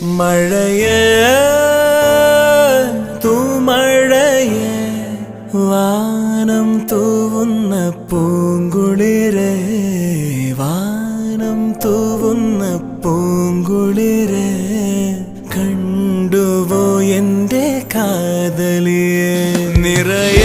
മഴയേ തൂമഴയേ വാനം തൂവുന്ന പൂങ്കുളിരേ വാനം തൂവുന്ന പൂങ്കുളിരേ കണ്ടുവോ എന്റെ കാതലിയെ നിറയെ